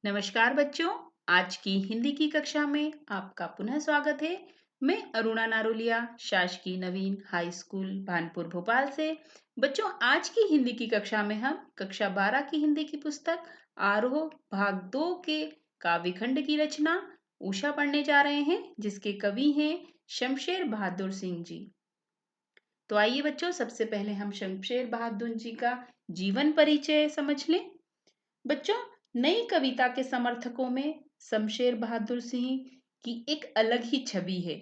नमस्कार बच्चों। आज की हिंदी की कक्षा में आपका पुनः स्वागत है। मैं अरुणा नारोलिया, शासकीय नवीन हाई स्कूल भानपुर भोपाल से। बच्चों, आज की हिंदी की कक्षा में हम कक्षा 12 की हिंदी की पुस्तक आरोह भाग 2 के काव्य खंड की रचना उषा पढ़ने जा रहे हैं, जिसके कवि हैं शमशेर बहादुर सिंह जी। तो आइए बच्चों, सबसे पहले हम शमशेर बहादुर जी का जीवन परिचय समझ लें। बच्चों, नई कविता के समर्थकों में शमशेर बहादुर सिंह की एक अलग ही छवि है।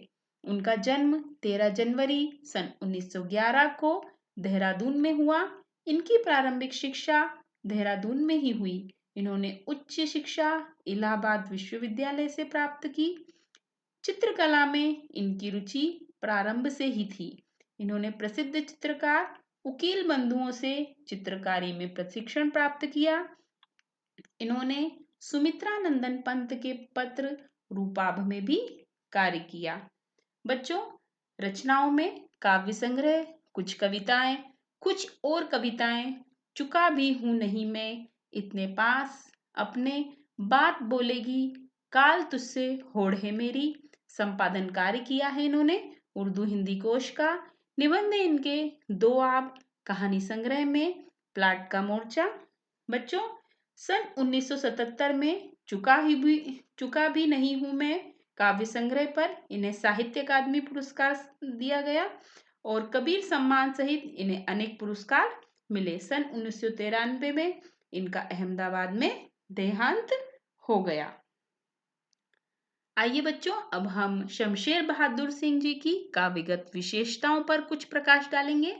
उनका जन्म 13 जनवरी सन 1911 को देहरादून में हुआ। इनकी प्रारंभिक शिक्षा देहरादून में ही हुई। इन्होंने उच्च शिक्षा इलाहाबाद विश्वविद्यालय से प्राप्त की। चित्रकला में इनकी रुचि प्रारंभ से ही थी। इन्होंने प्रसिद्ध चित्रकार उकील बंधुओं से चित्रकारी में प्रशिक्षण प्राप्त किया। इन्होंने सुमित्रा नंदन पंत के पत्र रूपाभ में भी कार्य किया। बच्चों, रचनाओं में काव्य संग्रह, कुछ कविताएं, कुछ और कविताएं, चुका भी हूं नहीं मैं, इतने पास अपने, बात बोलेगी, काल तुझसे होड़ है मेरी, संपादन कार्य किया है इन्होंने उर्दू हिंदी कोश का। निबंध इनके दो आप कहानी संग्रह में प्लाट का मोर्चा। बच्चों, सन 1977 में चुका भी नहीं हूं मैं काव्य संग्रह पर इन्हें साहित्य अकादमी पुरस्कार दिया गया और कबीर सम्मान सहित इन्हें अनेक पुरस्कार मिले। सन 1993 में इनका अहमदाबाद में देहांत हो गया। आइए बच्चों, अब हम शमशेर बहादुर सिंह जी की काव्यगत विशेषताओं पर कुछ प्रकाश डालेंगे।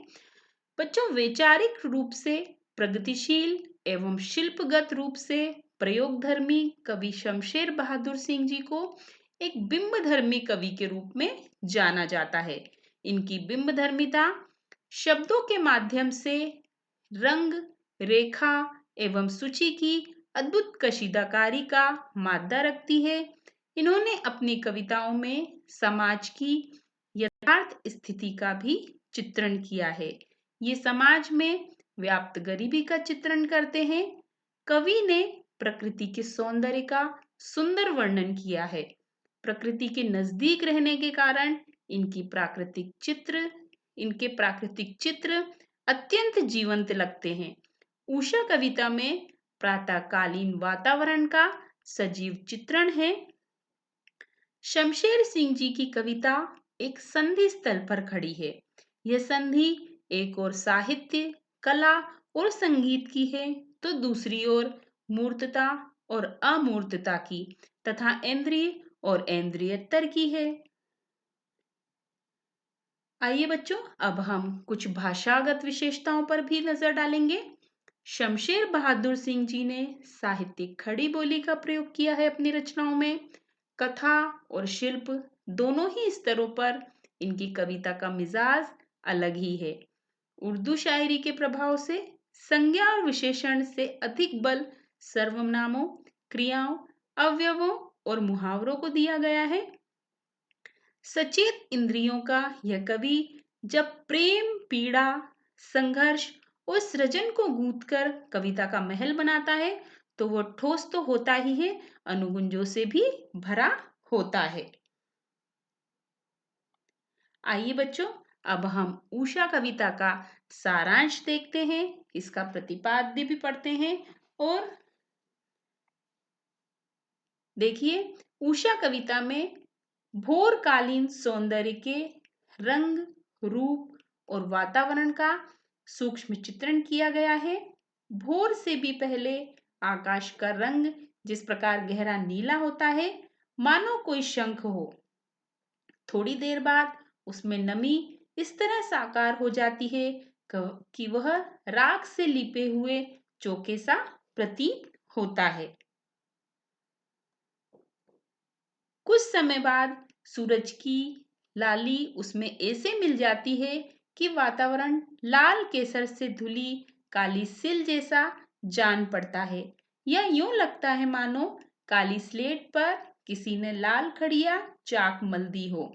बच्चों, वैचारिक रूप से प्रगतिशील एवं शिल्पगत रूप से प्रयोगधर्मी कवि शमशेर बहादुर सिंह जी को एक बिंबधर्मी कवि के रूप में जाना जाता है। इनकी बिंबधर्मिता शब्दों के माध्यम से रंग, रेखा एवं सूची की अद्भुत कशीदाकारी का मादा रखती है। इन्होंने अपनी कविताओं में समाज की यथार्थ स्थिति का भी चित्रण किया है। ये समाज में व्याप्त गरीबी का चित्रण करते हैं। कवि ने प्रकृति के सौंदर्य का सुंदर वर्णन किया है। प्रकृति के नजदीक रहने के कारण इनके प्राकृतिक चित्र अत्यंत जीवंत लगते हैं। उषा कविता में प्रातःकालीन वातावरण का सजीव चित्रण है। शमशेर सिंह जी की कविता एक संधि स्थल पर खड़ी है। यह संधि एक ओर साहित्य, कला और संगीत की है, तो दूसरी ओर मूर्तता और अमूर्तता की तथा इंद्रिय और इंद्रियतर की है। आइए बच्चों, अब हम कुछ भाषागत विशेषताओं पर भी नजर डालेंगे। शमशेर बहादुर सिंह जी ने साहित्यिक खड़ी बोली का प्रयोग किया है अपनी रचनाओं में। कथा और शिल्प दोनों ही स्तरों पर इनकी कविता का मिजाज अलग ही है। उर्दू शायरी के प्रभाव से संज्ञा और विशेषण से अधिक बल सर्वनामों, क्रियाओं, अवयवों और मुहावरों को दिया गया है। सचेत इंद्रियों का यह कवि जब प्रेम, पीड़ा, संघर्ष और सृजन को गूंथकर कविता का महल बनाता है, तो वो ठोस तो होता ही है, अनुगुंजों से भी भरा होता है। आइए बच्चों, अब हम उषा कविता का सारांश देखते हैं, इसका प्रतिपाद्य भी पढ़ते हैं। और देखिए, उषा कविता में भोरकालीन सौंदर्य के रंग, रूप और वातावरण का सूक्ष्म चित्रण किया गया है। भोर से भी पहले आकाश का रंग जिस प्रकार गहरा नीला होता है, मानो कोई शंख हो। थोड़ी देर बाद उसमें नमी इस तरह साकार हो जाती है कि वह राख से लिपे हुए चोखे सा प्रतीत होता है। कुछ समय बाद सूरज की लाली उसमें ऐसे मिल जाती है कि वातावरण लाल केसर से धुली काली सिल जैसा जान पड़ता है, या यूं लगता है मानो काली स्लेट पर किसी ने लाल खड़िया चाक मल दी हो।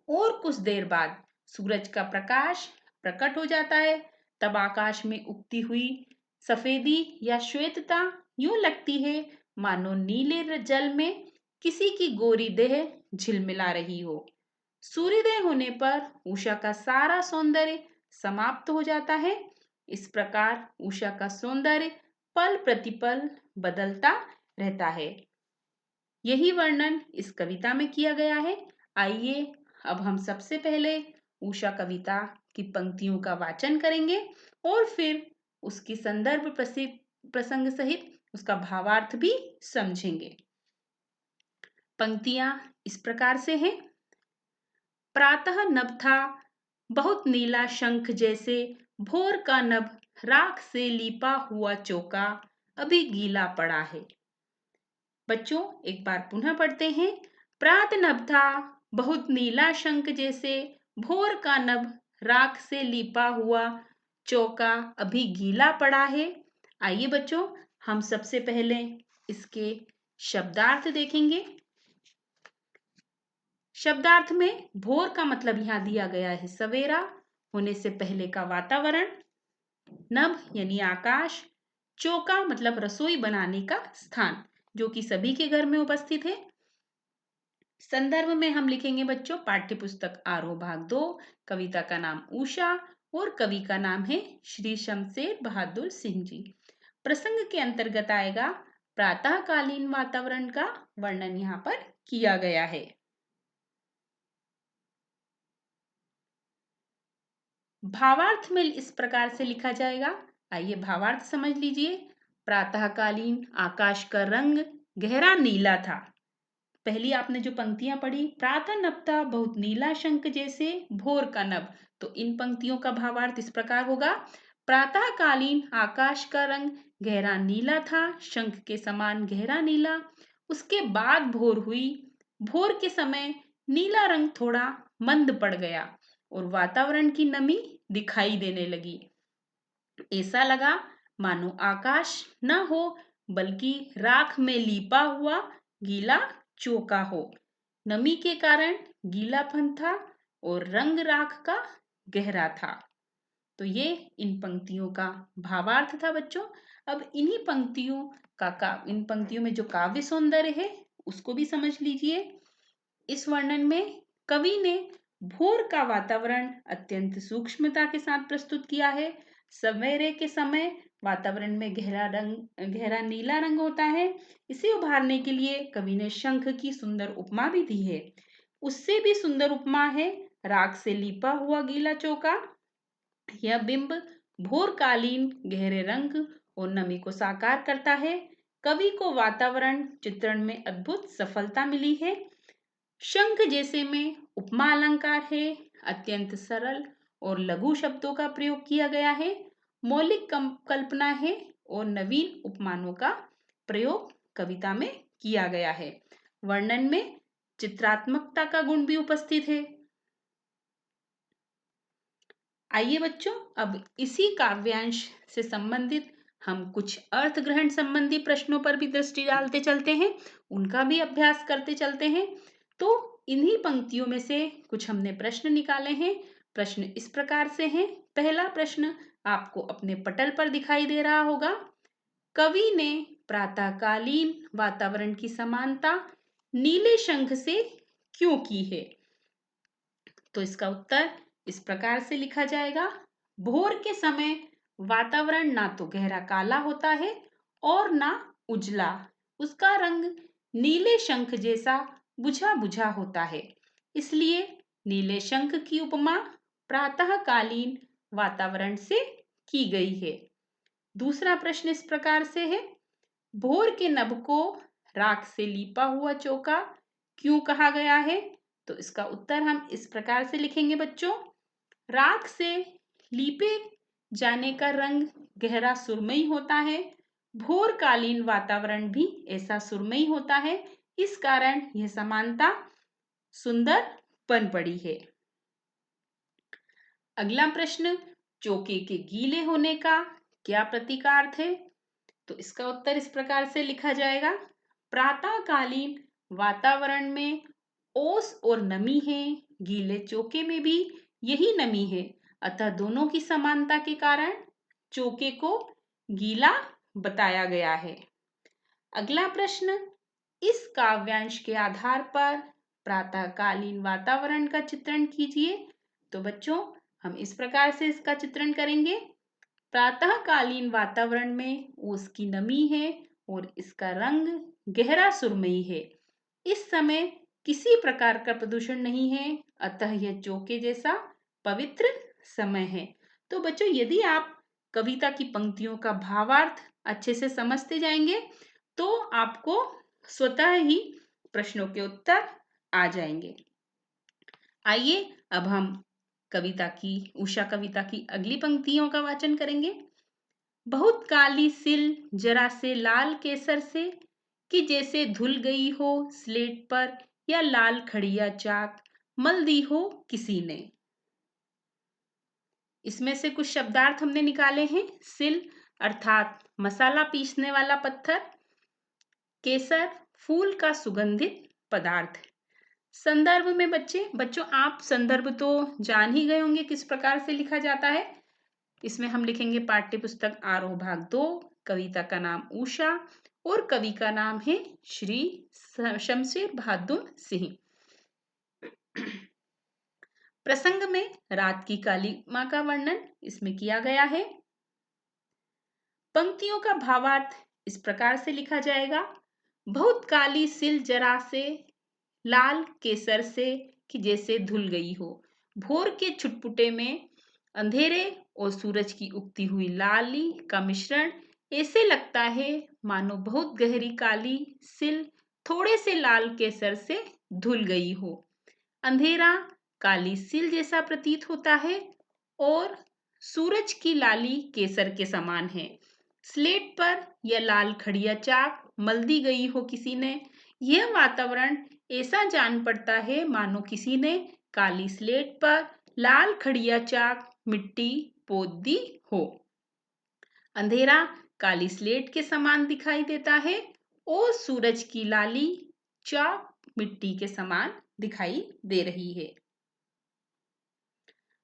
और कुछ देर बाद सूरज का प्रकाश प्रकट हो जाता है। तब आकाश में उगती हुई सफेदी या श्वेतता यूं लगती है मानो नीले जल में किसी की गोरी देह झिलमिला रही हो। सूर्योदय होने पर उषा का सारा सौंदर्य समाप्त हो जाता है। इस प्रकार उषा का सौंदर्य पल प्रतिपल बदलता रहता है। यही वर्णन इस कविता में किया गया है। आइए अब हम सबसे पहले उषा कविता की पंक्तियों का वाचन करेंगे और फिर उसकी संदर्भ प्रसंग सहित उसका भावार्थ भी समझेंगे। पंक्तियां इस प्रकार से हैं। प्रातः नभ था बहुत नीला शंख जैसे, भोर का नभ राख से लीपा हुआ चौका अभी गीला पड़ा है। बच्चों एक बार पुनः पढ़ते हैं। प्रात नभ था बहुत नीला शंख जैसे, भोर का नभ राख से लीपा हुआ चौका अभी गीला पड़ा है। आइए बच्चों हम सबसे पहले इसके शब्दार्थ देखेंगे। शब्दार्थ में भोर का मतलब यहाँ दिया गया है सवेरा होने से पहले का वातावरण, नभ यानी आकाश, चौका मतलब रसोई बनाने का स्थान जो कि सभी के घर में उपस्थित है। संदर्भ में हम लिखेंगे बच्चों पाठ्यपुस्तक आरोह भाग 2, कविता का नाम उषा और कवि का नाम है श्री शमशेर बहादुर सिंह जी। प्रसंग के अंतर्गत आएगा प्रातःकालीन वातावरण का वर्णन यहाँ पर किया गया है। भावार्थ में इस प्रकार से लिखा जाएगा। आइए भावार्थ समझ लीजिए। प्रातःकालीन आकाश का रंग गहरा नीला था। पहली आपने जो पंक्तियां पढ़ी, प्रातः नभ था बहुत नीला शंख जैसे, भोर का नभ, तो इन पंक्तियों का भावार्थ इस प्रकार होगा। प्रातःकालीन आकाश का रंग गहरा नीला था, शंख के समान गहरा नीला। उसके बाद भोर हुई। भोर के समय नीला रंग थोड़ा मंद पड़ गया और वातावरण की नमी दिखाई देने लगी। ऐसा लगा मानो आकाश न हो बल्कि राख में लीपा हुआ गीला चौका हो। नमी के कारण गीलापन था और रंग राख का गहरा था। तो ये इन पंक्तियों का भावार्थ था बच्चों। अब इन्हीं पंक्तियों इन पंक्तियों में जो काव्य सौंदर्य है उसको भी समझ लीजिए। इस वर्णन में कवि ने भोर का वातावरण अत्यंत सूक्ष्मता के साथ प्रस्तुत किया है। सवेरे के समय वातावरण में गहरा नीला रंग होता है। इसे उभारने के लिए कवि ने शंख की सुंदर उपमा भी दी है। उससे भी सुंदर उपमा है राख से लीपा हुआ गीला चौका। यह बिंब भोरकालीन गहरे रंग और नमी को साकार करता है। कवि को वातावरण चित्रण में अद्भुत सफलता मिली है। शंख जैसे में उपमा अलंकार है। अत्यंत सरल और लघु शब्दों का प्रयोग किया गया है। मौलिक कल्पना है और नवीन उपमानों का प्रयोग कविता में किया गया है। वर्णन में चित्रात्मकता का गुण भी उपस्थित है। आइए बच्चों अब इसी काव्यांश से संबंधित हम कुछ अर्थ ग्रहण संबंधी प्रश्नों पर भी दृष्टि डालते चलते हैं, उनका भी अभ्यास करते चलते हैं। तो इन्हीं पंक्तियों में से कुछ हमने प्रश्न निकाले हैं। प्रश्न इस प्रकार से हैं। पहला प्रश्न आपको अपने पटल पर दिखाई दे रहा होगा। कवि ने प्रातःकालीन वातावरण की समानता नीले शंख से क्यों की है? तो इसका उत्तर इस प्रकार से लिखा जाएगा। भोर के समय वातावरण ना तो गहरा काला होता है और ना उजला। उसका रंग नीले शंख जैसा बुझा बुझा होता है। इसलिए नीले शंख की उपमा प्रातःकालीन वातावरण से की गई है। दूसरा प्रश्न इस प्रकार से है। भोर के नभ को राख से लीपा हुआ चौका क्यों कहा गया है? तो इसका उत्तर हम इस प्रकार से लिखेंगे बच्चों। राख से लीपे जाने का रंग गहरा सुरमई होता है। भोरकालीन वातावरण भी ऐसा सुरमई होता है। इस कारण यह समानता सुंदर बन पड़ी है। अगला प्रश्न, चौके के गीले होने का क्या प्रतीकार्थ है? तो इसका उत्तर इस प्रकार से लिखा जाएगा। प्रातःकालीन वातावरण में ओस और नमी है, गीले चौके में भी यही नमी है, अतः दोनों की समानता के कारण चौके को गीला बताया गया है। अगला प्रश्न, इस काव्यांश के आधार पर प्रातःकालीन वातावरण का चित्रण कीजिए। तो बच्चों, हम इस प्रकार से इसका चित्रण करेंगे। प्रातःकालीन वातावरण में ओस की नमी है और इसका रंग गहरा सुरमई है। इस समय किसी प्रकार का प्रदूषण नहीं है, अतः यह चौके जैसा पवित्र समय है। तो बच्चों, यदि आप कविता की पंक्तियों का भावार्थ अच्छे से समझते जाएंगे तो आपको स्वतः ही प्रश्नों के उत्तर आ जाएंगे। आइए अब हम उषा कविता की अगली पंक्तियों का वाचन करेंगे। बहुत काली सिल जरा से लाल केसर से, कि जैसे धुल गई हो स्लेट पर, या लाल खड़िया चाक मल दी हो किसी ने। इसमें से कुछ शब्दार्थ हमने निकाले हैं। सिल अर्थात मसाला पीसने वाला पत्थर, केसर फूल का सुगंधित पदार्थ। संदर्भ में बच्चों आप संदर्भ तो जान ही गए होंगे किस प्रकार से लिखा जाता है। इसमें हम लिखेंगे पाठ्य पुस्तक आरोह भाग 2, कविता का नाम उषा और कवि का नाम है श्री शमशेर बहादुर सिंह। प्रसंग में रात की कालिमा का वर्णन इसमें किया गया है। पंक्तियों का भावार्थ इस प्रकार से लिखा जाएगा। बहुत काली सिल जरा से लाल केसर से, कि जैसे धुल गई हो। भोर के छुटपुटे में अंधेरे और सूरज की उगती हुई लाली का मिश्रण ऐसे लगता है मानो बहुत गहरी काली सिल थोड़े से लाल केसर से धुल गई हो। अंधेरा काली सिल जैसा प्रतीत होता है और सूरज की लाली केसर के समान है। स्लेट पर यह लाल खड़िया चाक मल दी गई हो किसी ने। यह वातावरण ऐसा जान पड़ता है मानो किसी ने काली स्लेट पर लाल खड़िया चाक मिट्टी पोत दी हो। अंधेरा काली स्लेट के समान दिखाई देता है और सूरज की लाली चाक मिट्टी के समान दिखाई दे रही है।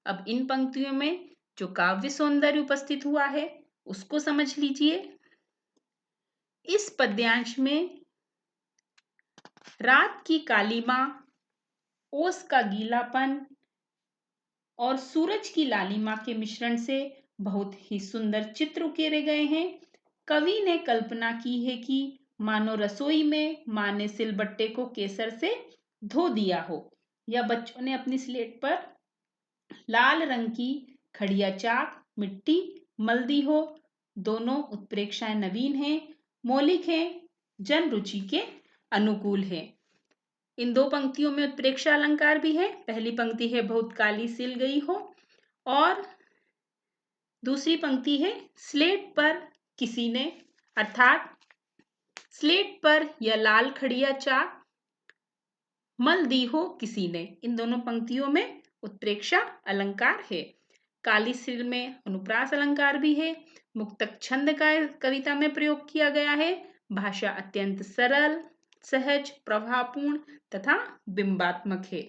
अब इन पंक्तियों में जो काव्य सौंदर्य उपस्थित हुआ है उसको समझ लीजिए। इस पद्यांश में रात की कालीमा, ओस का गीलापन और सूरज की लालिमा के मिश्रण से बहुत ही सुंदर चित्र उकेरे गए हैं। कवि ने कल्पना की है कि मानो रसोई में माँ ने सिलबट्टे को केसर से धो दिया हो, या बच्चों ने अपनी स्लेट पर लाल रंग की खड़िया चाक मिट्टी मल दी हो। दोनों उत्प्रेक्षाएं नवीन हैं, मौलिक हैं, जन रुचि के अनुकूल है। इन दो पंक्तियों में उत्प्रेक्षा अलंकार भी है। पहली पंक्ति है बहुत काली सिल गई हो और दूसरी पंक्ति है स्लेट पर किसी ने, अर्थात स्लेट पर यह लाल खड़िया चाक मल दी हो किसी ने। इन दोनों पंक्तियों में उत्प्रेक्षा अलंकार है। काली सिल में अनुप्रास अलंकार भी है। मुक्तक छंद का कविता में प्रयोग किया गया है। भाषा अत्यंत सरल, सहज, प्रभावपूर्ण तथा बिंबात्मक है।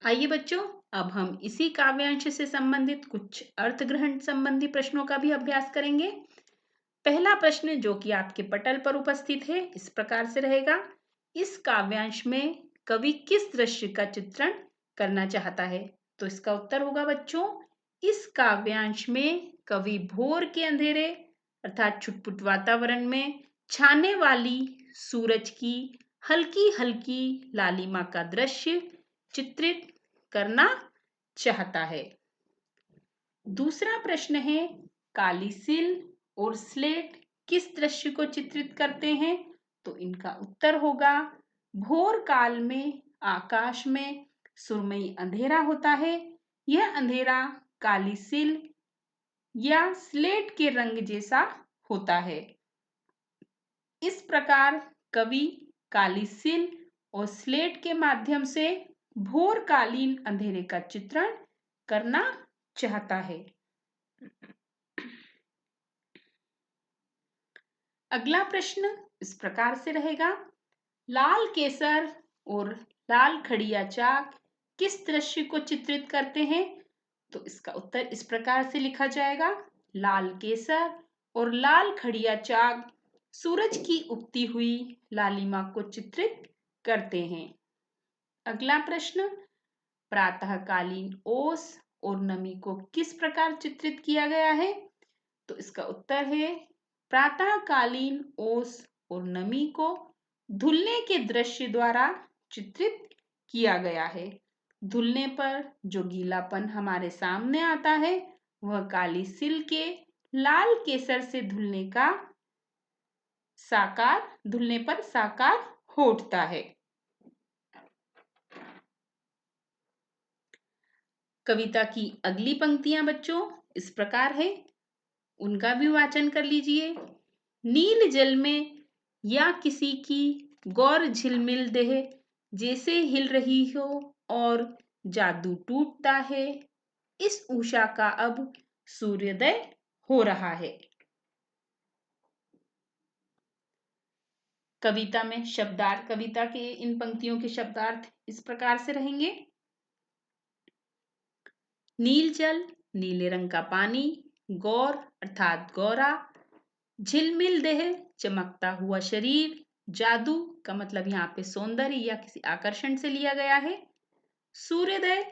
आइए बच्चों, अब हम इसी काव्यांश से संबंधित कुछ अर्थ ग्रहण संबंधी प्रश्नों का भी अभ्यास करेंगे। पहला प्रश्न जो कि आपके पटल पर उपस्थित है इस प्रकार से रहेगा। इस काव्यांश में कवि किस दृश्य का चित्रण करना चाहता है? तो इसका उत्तर होगा बच्चों, इस काव्यांश में कवि भोर के अंधेरे अर्थात छुटपुट वातावरण में छाने वाली सूरज की हल्की हल्की लालिमा का दृश्य चित्रित करना चाहता है। दूसरा प्रश्न है, काली सिल और स्लेट किस दृश्य को चित्रित करते हैं? तो इनका उत्तर होगा, भोर काल में आकाश में सुरमई अंधेरा होता है। यह अंधेरा काली सिल या स्लेट के रंग जैसा होता है। इस प्रकार कवि काली सिल और स्लेट के माध्यम से भोरकालीन अंधेरे का चित्रण करना चाहता है। अगला प्रश्न इस प्रकार से रहेगा, लाल केसर और लाल खड़िया चाक किस दृश्य को चित्रित करते हैं? तो इसका उत्तर इस प्रकार से लिखा जाएगा, लाल केसर और लाल खड़िया चाक सूरज की उगती हुई लालिमा को चित्रित करते हैं। अगला प्रश्न, प्रातःकालीन ओस और नमी को किस प्रकार चित्रित किया गया है? तो इसका उत्तर है, प्रातःकालीन ओस और नमी को धुलने के दृश्य द्वारा चित्रित किया गया है। धुलने पर जो गीलापन हमारे सामने आता है वह काली सिल के लाल केसर से धुलने पर साकार हो उठता है। कविता की अगली पंक्तियां बच्चों इस प्रकार है, उनका भी वाचन कर लीजिए। नील जल में या किसी की गौर झिलमिल देह जैसे हिल रही हो और जादू टूटता है, इस उषा का अब सूर्योदय हो रहा है। कविता में शब्दार्थ, कविता के इन पंक्तियों के शब्दार्थ इस प्रकार से रहेंगे। नील जल, नीले रंग का पानी, गौर अर्थात गौरा, झिलमिल देह, चमकता हुआ शरीर, जादू का मतलब यहाँ पे सौंदर्य या किसी आकर्षण से लिया गया है, सूर्योदय,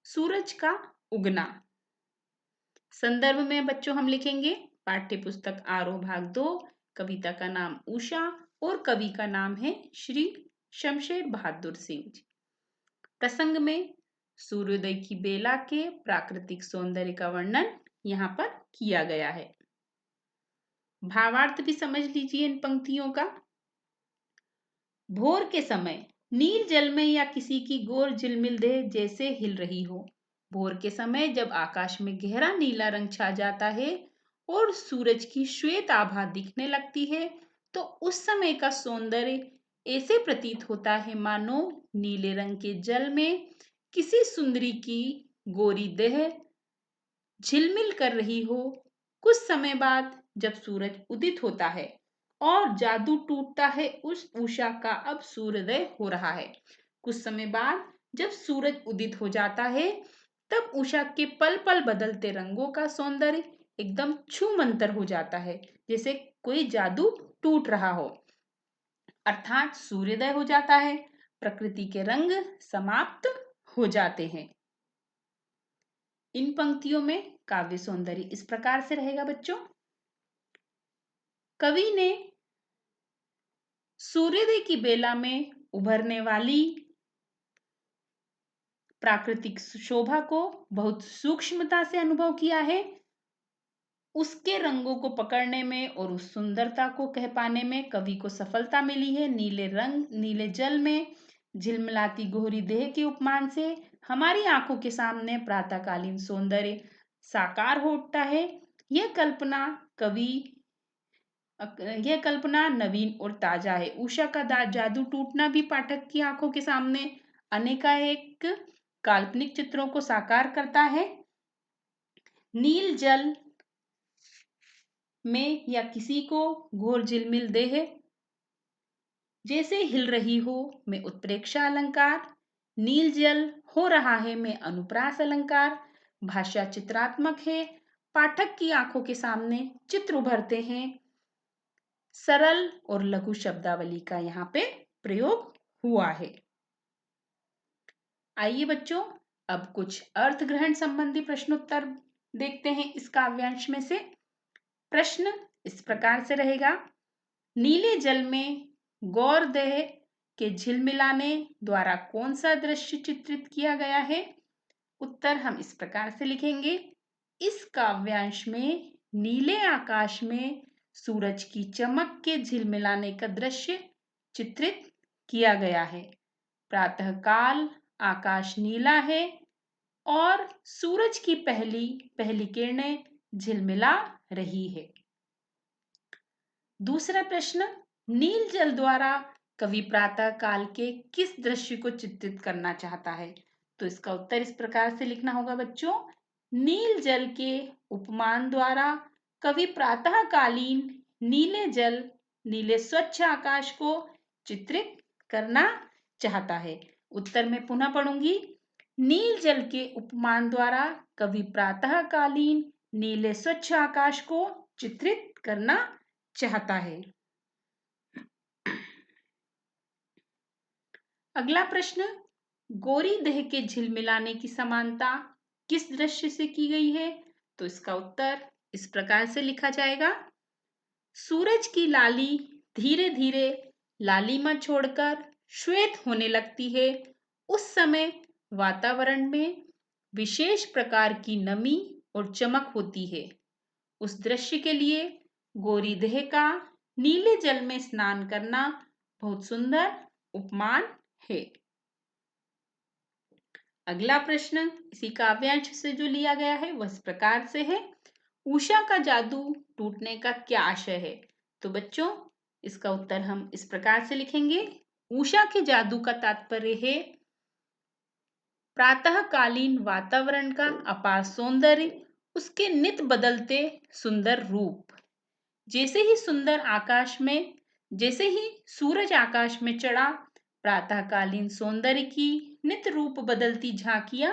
सूरज का उगना। संदर्भ में बच्चों हम लिखेंगे पाठ्य पुस्तक आरोह भाग 2, कविता का नाम उषा और कवि का नाम है श्री शमशेर बहादुर सिंह। प्रसंग में सूर्योदय की बेला के प्राकृतिक सौंदर्य का वर्णन यहाँ पर किया गया है। भावार्थ भी समझ लीजिए इन पंक्तियों का। भोर के समय नील जल में या किसी की गोर झिलमिल देह जैसे हिल रही हो। भोर के समय जब आकाश में गहरा नीला रंग छा जाता है और सूरज की श्वेत आभा दिखने लगती है, तो उस समय का सौंदर्य ऐसे प्रतीत होता है मानो नीले रंग के जल में किसी सुंदरी की गोरी देह झिलमिल कर रही हो। कुछ समय बाद जब सूरज उदित होता है और जादू टूटता है, उस उषा का अब सूर्योदय हो रहा है। कुछ समय बाद जब सूरज उदित हो जाता है, तब उषा के पल पल बदलते रंगों का सौंदर्य एकदम छूमंतर हो जाता है, जैसे कोई जादू टूट रहा हो, अर्थात सूर्योदय हो जाता है, प्रकृति के रंग समाप्त हो जाते हैं। इन पंक्तियों में काव्य सौंदर्य इस प्रकार से रहेगा बच्चों। कवि ने सूर्योदय की बेला में उभरने वाली प्राकृतिक शोभा को बहुत सूक्ष्मता से अनुभव किया है। उसके रंगों को पकड़ने में और उस सुंदरता को कह पाने में कवि को सफलता मिली है। नीले रंग, नीले जल में झिलमिलाती गोहरी देह के उपमान से हमारी आंखों के सामने प्रातःकालीन सौंदर्य साकार हो उठता है। यह कल्पना नवीन और ताजा है। उषा का जादू टूटना भी पाठक की आंखों के सामने अनेकानेक काल्पनिक चित्रों को साकार करता है। नील जल में या किसी को घोर झिलमिल देह जैसे हिल रही हो में उत्प्रेक्षा अलंकार, नील जल हो रहा है में अनुप्रास अलंकार। भाषा चित्रात्मक है, पाठक की आंखों के सामने चित्र उभरते हैं। सरल और लघु शब्दावली का यहाँ पे प्रयोग हुआ है। आइए बच्चों, अब कुछ अर्थ ग्रहण संबंधी प्रश्नोत्तर देखते हैं इस काव्यांश में से। प्रश्न इस प्रकार से रहेगा, नीले जल में गौर देह के झिलमिलाने द्वारा कौन सा दृश्य चित्रित किया गया है? उत्तर हम इस प्रकार से लिखेंगे, इस काव्यांश में नीले आकाश में सूरज की चमक के झिलमिलाने का दृश्य चित्रित किया गया है। प्रातःकाल आकाश नीला है और सूरज की पहली पहली किरणें झिलमिला रही है। दूसरा प्रश्न, नील जल द्वारा कवि प्रातः काल के किस दृश्य को चित्रित करना चाहता है? तो इसका उत्तर इस प्रकार से लिखना होगा बच्चों, नील जल के उपमान द्वारा कवि प्रातःकालीन नीले जल, नीले स्वच्छ आकाश को चित्रित करना चाहता है। उत्तर में पुनः पढ़ूंगी, नील जल के उपमान द्वारा कवि प्रातःकालीन नीले स्वच्छ आकाश को चित्रित करना चाहता है। अगला प्रश्न, गोरी देह के झिलमिलाने की समानता किस दृश्य से की गई है? तो इसका उत्तर इस प्रकार से लिखा जाएगा। सूरज की लाली धीरे धीरे लालिमा छोड़कर श्वेत होने लगती है। उस समय वातावरण में विशेष प्रकार की नमी और चमक होती है। उस दृश्य के लिए गोरी देह का नीले जल में स्नान करना बहुत सुंदर उपमान है। अगला प्रश्न इसी काव्यांश से जो लिया गया है वह इस प्रकार से है। उषा का जादू टूटने का क्या आशय है? तो बच्चों, इसका उत्तर हम इस प्रकार से लिखेंगे। उषा के जादू का तात्पर्य है प्रातःकालीन वातावरण का अपार सौंदर्य, उसके नित बदलते सुंदर रूप। जैसे ही सूरज आकाश में चढ़ा, प्रातःकालीन सौंदर्य की नित रूप बदलती झांकियां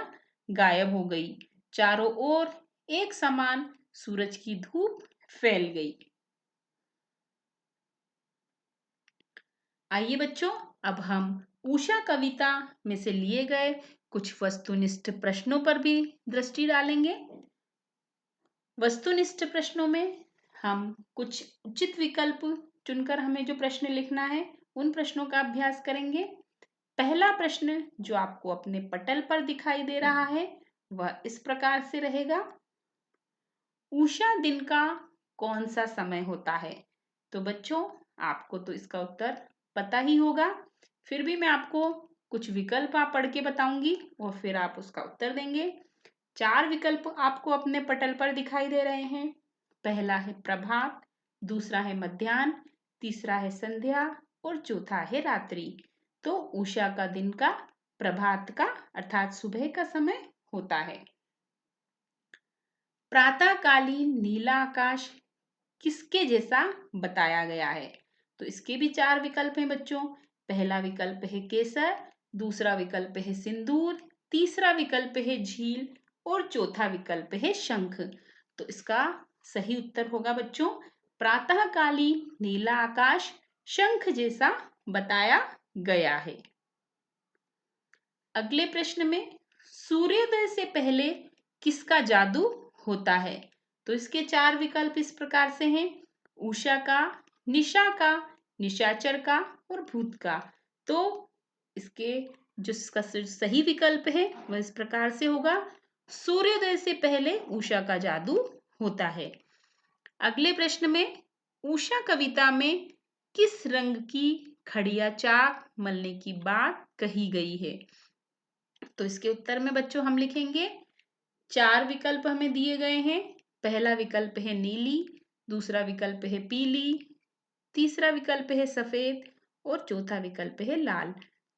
गायब हो गई। चारों ओर एक समान सूरज की धूप फैल गई। आइए बच्चों, अब हम उषा कविता में से लिए गए कुछ वस्तुनिष्ठ प्रश्नों पर भी दृष्टि डालेंगे। वस्तुनिष्ठ प्रश्नों में हम कुछ उचित विकल्प चुनकर हमें जो प्रश्न लिखना है उन प्रश्नों का अभ्यास करेंगे। पहला प्रश्न जो आपको अपने पटल पर दिखाई दे रहा है वह इस प्रकार से रहेगा। उषा दिन का कौन सा समय होता है? तो बच्चों, आपको तो इसका उत्तर पता ही होगा, फिर भी मैं आपको कुछ विकल्प पढ़ के बताऊंगी और फिर आप उसका उत्तर देंगे। 4 विकल्प आपको अपने पटल पर दिखाई दे रहे हैं। पहला है प्रभात, दूसरा है मध्याह्न, तीसरा है संध्या और चौथा है रात्रि। तो उषा का दिन का प्रभात का अर्थात सुबह का समय होता है। प्रातःकालीन नीला आकाश किसके जैसा बताया गया है? तो इसके भी 4 विकल्प हैं बच्चों। पहला विकल्प है केसर, दूसरा विकल्प है सिंदूर, तीसरा विकल्प है झील और चौथा विकल्प है शंख। तो इसका सही उत्तर होगा बच्चों प्रातःकालीन नीला आकाश शंख जैसा बताया गया है। अगले प्रश्न में सूर्योदय से पहले किसका जादू होता है? तो इसके 4 विकल्प इस प्रकार से हैं। उषा का, निशा का, निशाचर का और भूत का। तो इसके जो इसका सही विकल्प है वह इस प्रकार से होगा। सूर्योदय से पहले उषा का जादू होता है। अगले प्रश्न में उषा कविता में किस रंग की खड़िया चाक मलने की बात कही गई है? तो इसके उत्तर में बच्चों हम लिखेंगे 4 विकल्प हमें दिए गए हैं। पहला विकल्प है नीली, दूसरा विकल्प है पीली, तीसरा विकल्प है सफेद और चौथा विकल्प है लाल।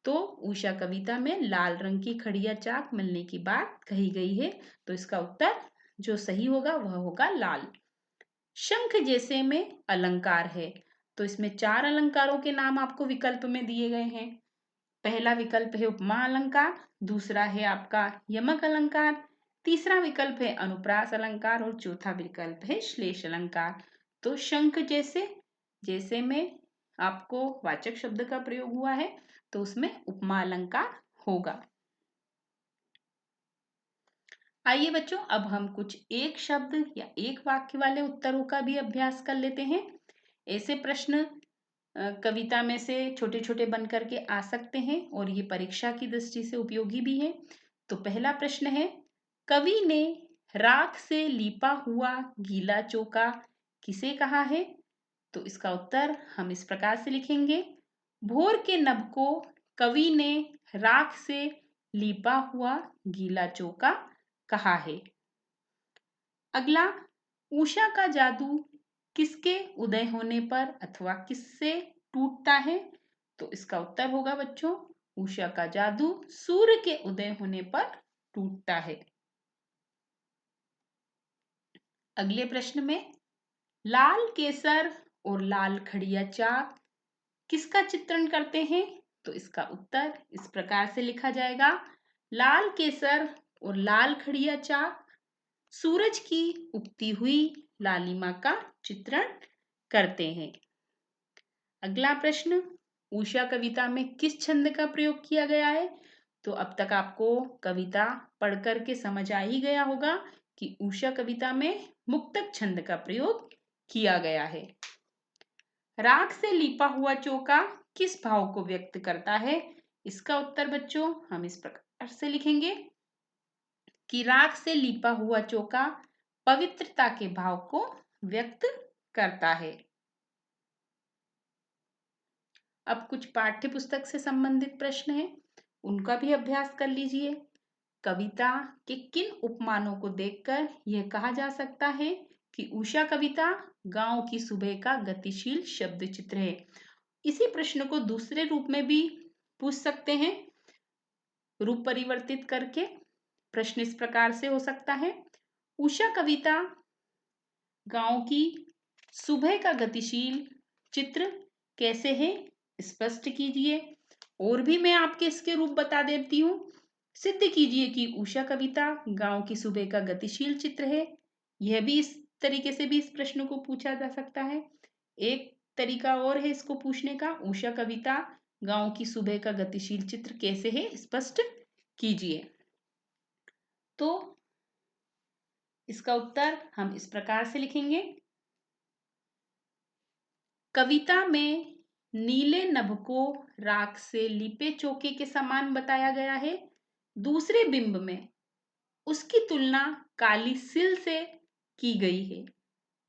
तो उषा कविता में लाल रंग की खड़िया चाक मलने की बात कही गई है। तो इसका उत्तर जो सही होगा वह होगा लाल। शंख जैसे में अलंकार है। तो इसमें 4 अलंकारों के नाम आपको विकल्प में दिए गए हैं। पहला विकल्प है उपमा अलंकार, दूसरा है आपका यमक अलंकार, तीसरा विकल्प है अनुप्रास अलंकार और चौथा विकल्प है श्लेष अलंकार। तो शंख जैसे जैसे में आपको वाचक शब्द का प्रयोग हुआ है तो उसमें उपमा अलंकार होगा। आइए बच्चों, अब हम कुछ एक शब्द या एक वाक्य वाले उत्तरों का भी अभ्यास कर लेते हैं। ऐसे प्रश्न कविता में से छोटे छोटे बन करके आ सकते हैं और ये परीक्षा की दृष्टि से उपयोगी भी है। तो पहला प्रश्न है, कवि ने राख से लीपा हुआ गीला चौका किसे कहा है? तो इसका उत्तर हम इस प्रकार से लिखेंगे। भोर के नभ को कवि ने राख से लीपा हुआ गीला चौका कहा है। अगला, उषा का जादू किसके उदय होने पर अथवा किससे टूटता है? तो इसका उत्तर होगा बच्चों उषा का जादू सूर्य के उदय होने पर टूटता है। अगले प्रश्न में लाल केसर और लाल खड़िया चाक किसका चित्रण करते हैं? तो इसका उत्तर इस प्रकार से लिखा जाएगा। लाल केसर और लाल खड़िया चाक सूरज की उगती हुई लालिमा का चित्रण करते हैं। अगला प्रश्न, उषा कविता में किस छंद का प्रयोग किया गया है? तो अब तक आपको कविता पढ़ कर के समझ आ ही गया होगा कि उषा कविता में मुक्तक छंद का प्रयोग किया गया है। राख से लिपा हुआ चौका किस भाव को व्यक्त करता है? इसका उत्तर बच्चों हम इस प्रकार से लिखेंगे कि राख से लिपा हुआ चौका पवित्रता के भाव को व्यक्त करता है। अब कुछ पाठ्य पुस्तक से संबंधित प्रश्न हैं, उनका भी अभ्यास कर लीजिए। कविता के किन उपमानों को देखकर यह कहा जा सकता है कि उषा कविता गांव की सुबह का गतिशील शब्द चित्र है? इसी प्रश्न को दूसरे रूप में भी पूछ सकते हैं, रूप परिवर्तित करके। प्रश्न इस प्रकार से हो सकता है, उषा कविता गांव की सुबह का गतिशील चित्र कैसे है, स्पष्ट कीजिए। और भी मैं आपके इसके रूप बता देती हूँ। सिद्ध कीजिए कि उषा कविता गांव की सुबह का गतिशील चित्र है। यह भी इस तरीके से भी इस प्रश्न को पूछा जा सकता है। एक तरीका और है इसको पूछने का, उषा कविता गांव की सुबह का गतिशील चित्र कैसे है, स्पष्ट कीजिए। तो इसका उत्तर हम इस प्रकार से लिखेंगे, कविता में नीले नभ को राख से लिपे चौके के समान बताया गया है। दूसरे बिंब में उसकी तुलना काली सिल से की गई है।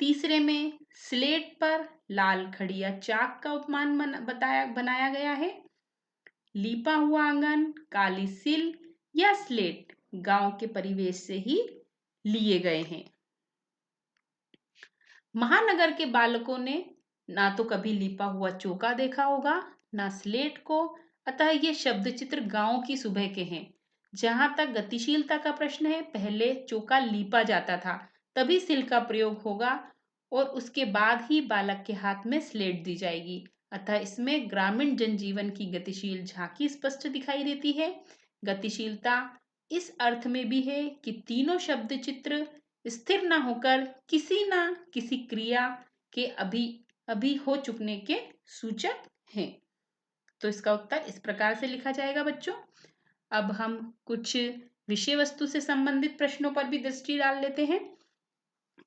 तीसरे में स्लेट पर लाल खड़िया चाक का उपमान बनाया गया है। लिपा हुआ आंगन, काली सिल या स्लेट गांव के परिवेश से ही लिए गए हैं। महानगर के बालकों ने ना तो कभी लिपा हुआ चौका देखा होगा, ना स्लेट को, अतः ये शब्द चित्र गांव की सुबह के हैं। जहां तक गतिशीलता का प्रश्न है, पहले चौका लीपा जाता था, तभी सिल का प्रयोग होगा और उसके बाद ही बालक के हाथ में स्लेट दी जाएगी। अतः इसमें ग्रामीण जनजीवन की गतिशील झांकी स्पष्ट दिखाई देती है। गतिशीलता इस अर्थ में भी है कि तीनों शब्द चित्र स्थिर न होकर किसी न किसी क्रिया के अभी हो चुकने के सूचक हैं। तो इसका उत्तर इस प्रकार से लिखा जाएगा बच्चों। अब हम कुछ विषय वस्तु से संबंधित प्रश्नों पर भी दृष्टि डाल लेते हैं।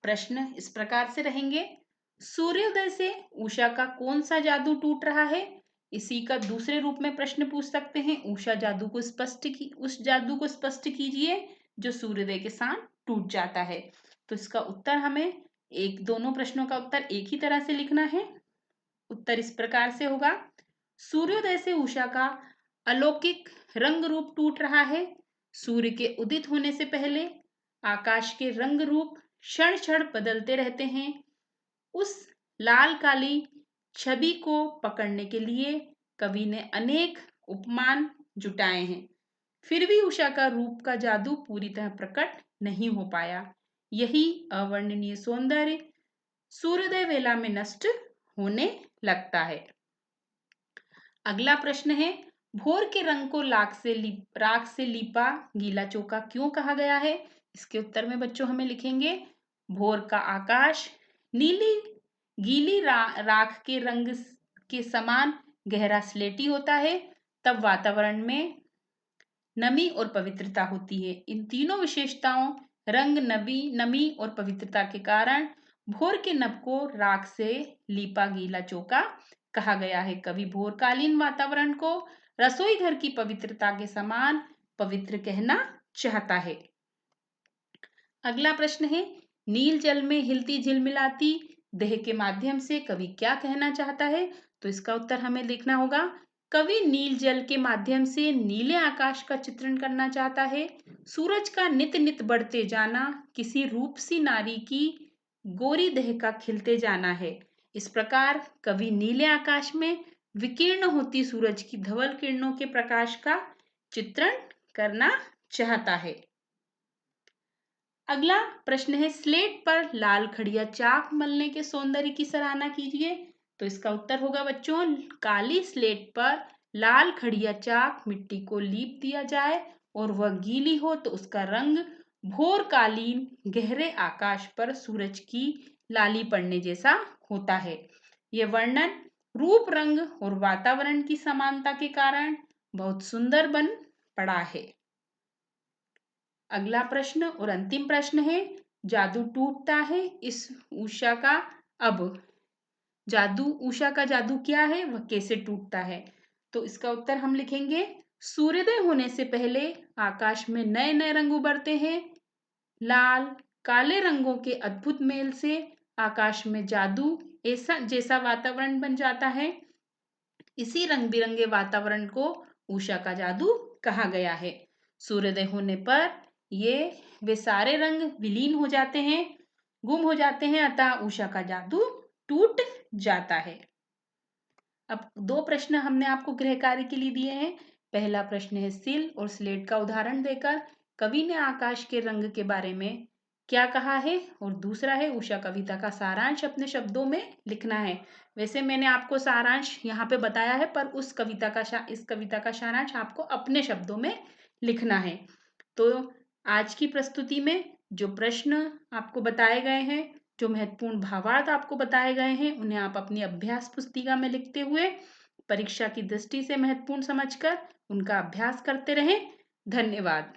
प्रश्न इस प्रकार से रहेंगे, सूर्योदय से उषा का कौन सा जादू टूट रहा है? इसी का दूसरे रूप में प्रश्न पूछ सकते हैं, उषा जादू को उस जादू को स्पष्ट कीजिए जो सूर्योदय के साथ टूट जाता है। तो इसका उत्तर हमें दोनों प्रश्नों का उत्तर एक ही तरह से लिखना है। उत्तर इस प्रकार से होगा, सूर्योदय से उषा का अलौकिक रंग रूप टूट रहा है। सूर्य के उदित होने से पहले आकाश के रंग रूप क्षण क्षण बदलते रहते हैं। उस लाल काली छवि को पकड़ने के लिए कवि ने अनेक उपमान जुटाए हैं, फिर भी उषा का रूप का जादू पूरी तरह प्रकट नहीं हो पाया। यही अवर्णनीय सौंदर्य सूर्योदय वेला में नष्ट होने लगता है। अगला प्रश्न है, भोर के रंग को राख से लीपा गीला चौका क्यों कहा गया है? इसके उत्तर में बच्चों हमें लिखेंगे, भोर का आकाश नीली गीली राख के रंग के समान गहरा स्लेटी होता है, तब वातावरण में नमी और पवित्रता होती है। इन तीनों विशेषताओं रंग, नमी और पवित्रता के कारण भोर के नभ को राख से लीपा गीला चौका कहा गया है। कवि भोरकालीन वातावरण को रसोई घर की पवित्रता के समान पवित्र कहना चाहता है। अगला प्रश्न है, नील जल में हिलती झिलमिलाती देह के माध्यम से कवि क्या कहना चाहता है? तो इसका उत्तर हमें लिखना होगा, कवि नील जल के माध्यम से नीले आकाश का चित्रण करना चाहता है। सूरज का नित नित बढ़ते जाना किसी रूपसी नारी की गोरी देह का खिलते जाना है। इस प्रकार कवि नीले आकाश में विकीर्ण होती सूरज की धवल किरणों के प्रकाश का चित्रण करना चाहता है। अगला प्रश्न है, स्लेट पर लाल खड़िया चाक मलने के सौंदर्य की सराहना कीजिए। तो इसका उत्तर होगा बच्चों, काली स्लेट पर लाल खड़िया चाक मिट्टी को लीप दिया जाए और वह गीली हो तो उसका रंग भोरकालीन गहरे आकाश पर सूरज की लाली पड़ने जैसा होता है। यह वर्णन रूप रंग और वातावरण की समानता के कारण बहुत सुंदर बन पड़ा है। अगला प्रश्न और अंतिम प्रश्न है, जादू टूटता है इस उषा का अब। जादू, उषा का जादू क्या है, वह कैसे टूटता है? तो इसका उत्तर हम लिखेंगे, सूर्योदय होने से पहले आकाश में नए नए रंग उभरते हैं। लाल काले रंगों के अद्भुत मेल से आकाश में जादू ऐसा जैसा वातावरण बन जाता है। इसी रंग बिरंगे वातावरण को उषा का जादू कहा गया है। सूर्योदय होने पर ये वे सारे रंग विलीन हो जाते हैं, गुम हो जाते हैं, अतः उषा का जादू टूट जाता है। अब दो प्रश्न हमने आपको गृह कार्य के लिए दिए हैं। पहला प्रश्न है, सिल और स्लेट का उदाहरण देकर कवि ने आकाश के रंग के बारे में क्या कहा है, और दूसरा है, उषा कविता का सारांश अपने शब्दों में लिखना है। वैसे मैंने आपको सारांश यहाँ पे बताया है, पर इस कविता का सारांश आपको अपने शब्दों में लिखना है। तो आज की प्रस्तुति में जो प्रश्न आपको बताए गए हैं, जो महत्वपूर्ण भावार्थ आपको बताए गए हैं, उन्हें आप अपनी अभ्यास पुस्तिका में लिखते हुए परीक्षा की दृष्टि से महत्वपूर्ण समझकर उनका अभ्यास करते रहें। धन्यवाद।